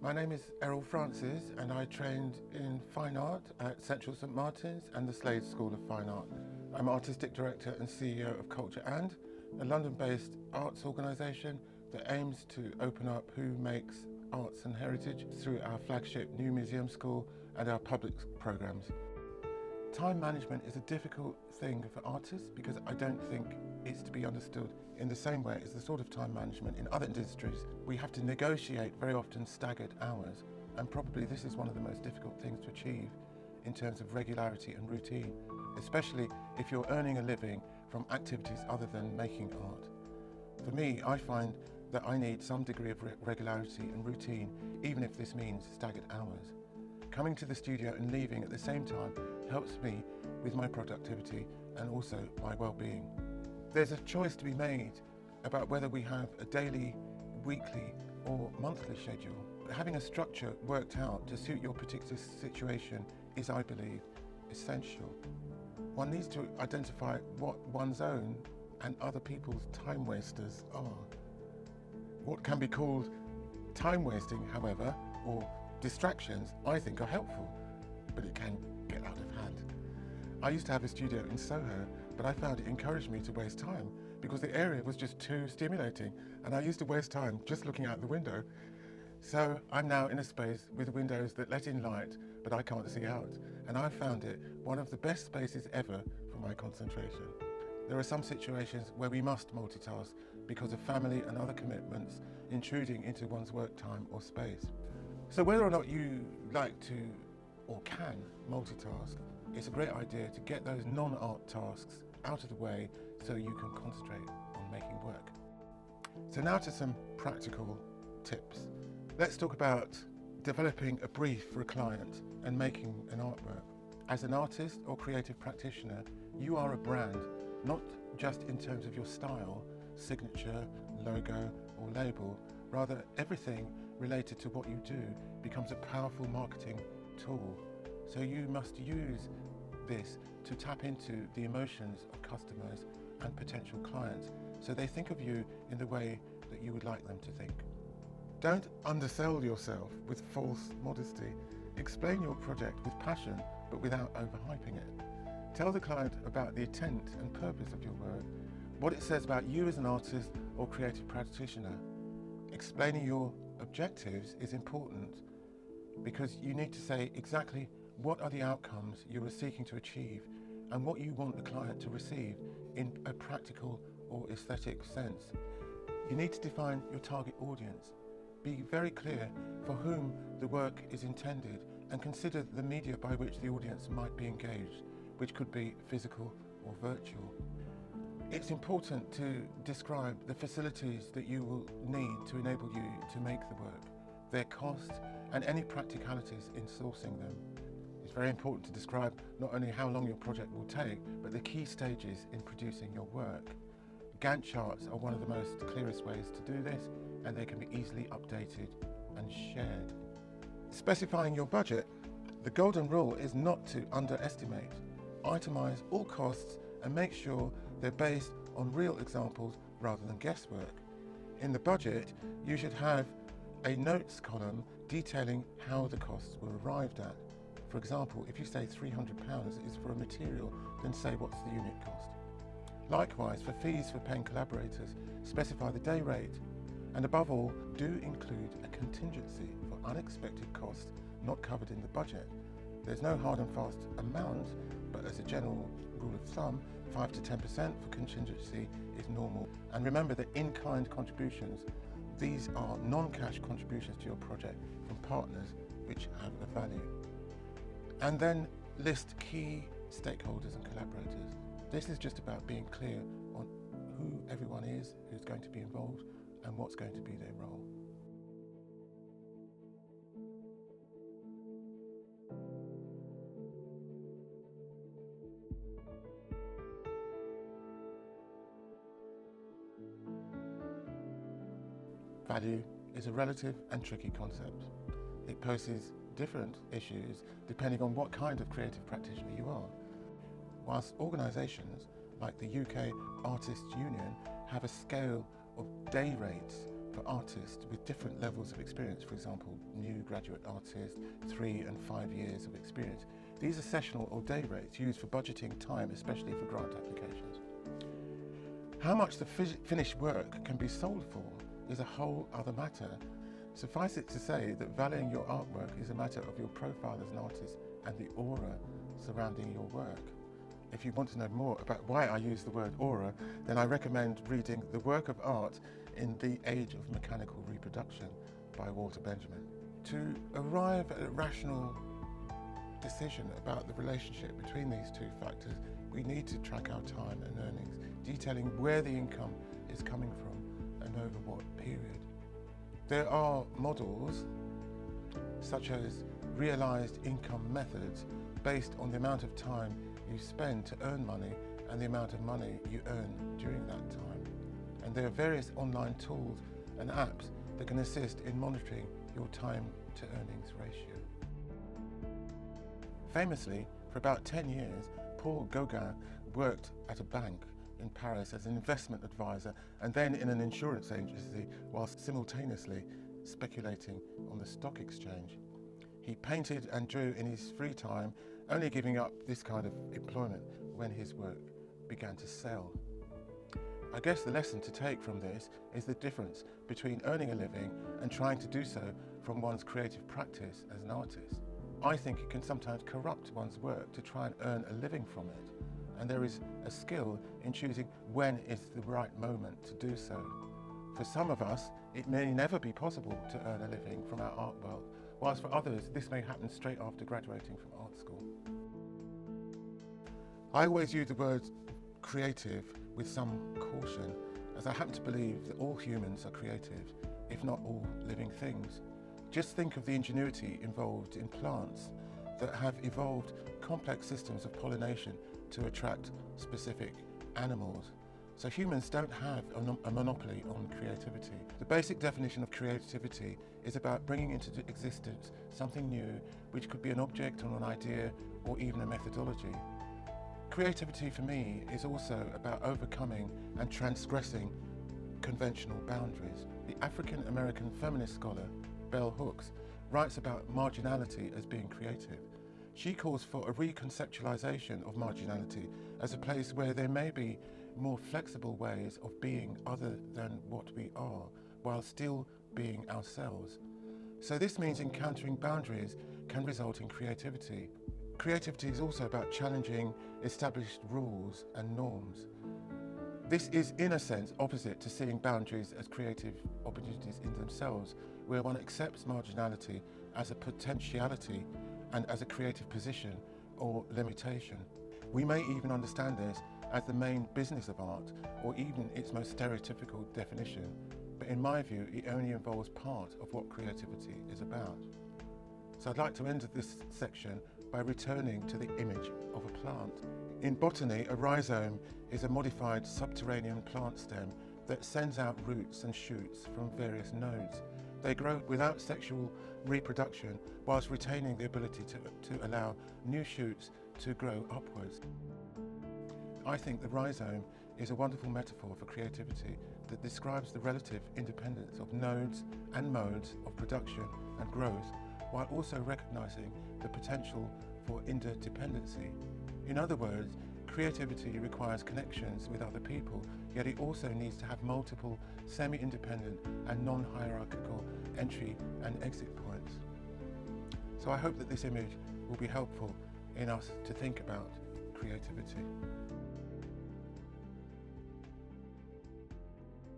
My name is Errol Francis and I trained in fine art at Central St Martin's and the Slade School of Fine Art. I'm Artistic Director and CEO of Culture And, a London-based arts organisation that aims to open up who makes arts and heritage through our flagship New Museum School and our public programmes. Time management is a difficult thing for artists because I don't think it's to be understood in the same way as the sort of time management in other industries. We have to negotiate very often staggered hours, and probably this is one of the most difficult things to achieve in terms of regularity and routine, especially if you're earning a living from activities other than making art. For me, I find that I need some degree of regularity and routine, even if this means staggered hours. Coming to the studio and leaving at the same time helps me with my productivity and also my well-being. There's a choice to be made about whether we have a daily, weekly or monthly schedule. But having a structure worked out to suit your particular situation is, I believe, essential. One needs to identify what one's own and other people's time wasters are. What can be called time wasting, however, or distractions, I think are helpful, but it can get out of hand. I used to have a studio in Soho, but I found it encouraged me to waste time because the area was just too stimulating and I used to waste time just looking out the window. So I'm now in a space with windows that let in light, but I can't see out. And I found it one of the best spaces ever for my concentration. There are some situations where we must multitask because of family and other commitments intruding into one's work time or space. So whether or not you like to or can multitask, it's a great idea to get those non-art tasks out of the way so you can concentrate on making work. So now to some practical tips. Let's talk about developing a brief for a client and making an artwork. As an artist or creative practitioner, you are a brand, not just in terms of your style, signature, logo or label. Rather, everything related to what you do becomes a powerful marketing tool. So you must use this to tap into the emotions of customers and potential clients so they think of you in the way that you would like them to think. Don't undersell yourself with false modesty. Explain your project with passion but without overhyping it. Tell the client about the intent and purpose of your work, what it says about you as an artist or creative practitioner. Explaining your objectives is important because you need to say exactly what are the outcomes you are seeking to achieve and what you want the client to receive in a practical or aesthetic sense. You need to define your target audience. Be very clear for whom the work is intended and consider the media by which the audience might be engaged, which could be physical or virtual. It's important to describe the facilities that you will need to enable you to make the work, their cost, and any practicalities in sourcing them. It's very important to describe not only how long your project will take, but the key stages in producing your work. Gantt charts are one of the most clearest ways to do this, and they can be easily updated and shared. Specifying your budget. The golden rule is not to underestimate. Itemize all costs and make sure they're based on real examples rather than guesswork. In the budget, you should have a notes column detailing how the costs were arrived at. For example, if you say £300 is for a material, then say what's the unit cost. Likewise, for fees for paying collaborators, specify the day rate. And above all, do include a contingency for unexpected costs not covered in the budget. There's no hard and fast amount, but as a general rule of thumb, 5 to 10% for contingency is normal. And remember that in-kind contributions, these are non-cash contributions to your project from partners which have a value. And then list key stakeholders and collaborators. This is just about being clear on who everyone is who's going to be involved and what's going to be their role. Value is a relative and tricky concept. It poses different issues depending on what kind of creative practitioner you are. Whilst organisations like the UK Artists Union have a scale of day rates for artists with different levels of experience, for example, new graduate artists, 3 and 5 years of experience. These are sessional or day rates used for budgeting time, especially for grant applications. How much the finished work can be sold for is a whole other matter. Suffice it to say that valuing your artwork is a matter of your profile as an artist and the aura surrounding your work. If you want to know more about why I use the word aura, then I recommend reading The Work of Art in the Age of Mechanical Reproduction by Walter Benjamin. To arrive at a rational decision about the relationship between these two factors, we need to track our time and earnings, detailing where the income is coming from and over what period. There are models such as realised income methods based on the amount of time you spend to earn money and the amount of money you earn during that time. And there are various online tools and apps that can assist in monitoring your time to earnings ratio. Famously, for about 10 years, Paul Gauguin worked at a bank in Paris as an investment advisor and then in an insurance agency whilst simultaneously speculating on the stock exchange. He painted and drew in his free time, only giving up this kind of employment when his work began to sell. I guess the lesson to take from this is the difference between earning a living and trying to do so from one's creative practice as an artist. I think it can sometimes corrupt one's work to try and earn a living from it, and there is a skill in choosing when is the right moment to do so. For some of us, it may never be possible to earn a living from our art world, whilst for others this may happen straight after graduating from art school. I always use the word creative with some caution, as I happen to believe that all humans are creative, if not all living things. Just think of the ingenuity involved in plants that have evolved complex systems of pollination to attract specific animals. So humans don't have a monopoly on creativity. The basic definition of creativity is about bringing into existence something new, which could be an object or an idea or even a methodology. Creativity for me is also about overcoming and transgressing conventional boundaries. The African-American feminist scholar Bell Hooks writes about marginality as being creative. She calls for a reconceptualization of marginality as a place where there may be more flexible ways of being other than what we are, while still being ourselves. So this means encountering boundaries can result in creativity. Creativity is also about challenging established rules and norms. This is, in a sense, opposite to seeing boundaries as creative opportunities in themselves, where one accepts marginality as a potentiality and as a creative position or limitation. We may even understand this as the main business of art, or even its most stereotypical definition, but in my view, it only involves part of what creativity is about. So I'd like to end this section by returning to the image of a plant. In botany, a rhizome is a modified subterranean plant stem that sends out roots and shoots from various nodes. They grow without sexual reproduction whilst retaining the ability to allow new shoots to grow upwards. I think the rhizome is a wonderful metaphor for creativity that describes the relative independence of nodes and modes of production and growth, while also recognizing the potential for interdependency. In other words, creativity requires connections with other people, yet it also needs to have multiple semi-independent and non-hierarchical entry and exit points. So I hope that this image will be helpful in us to think about creativity.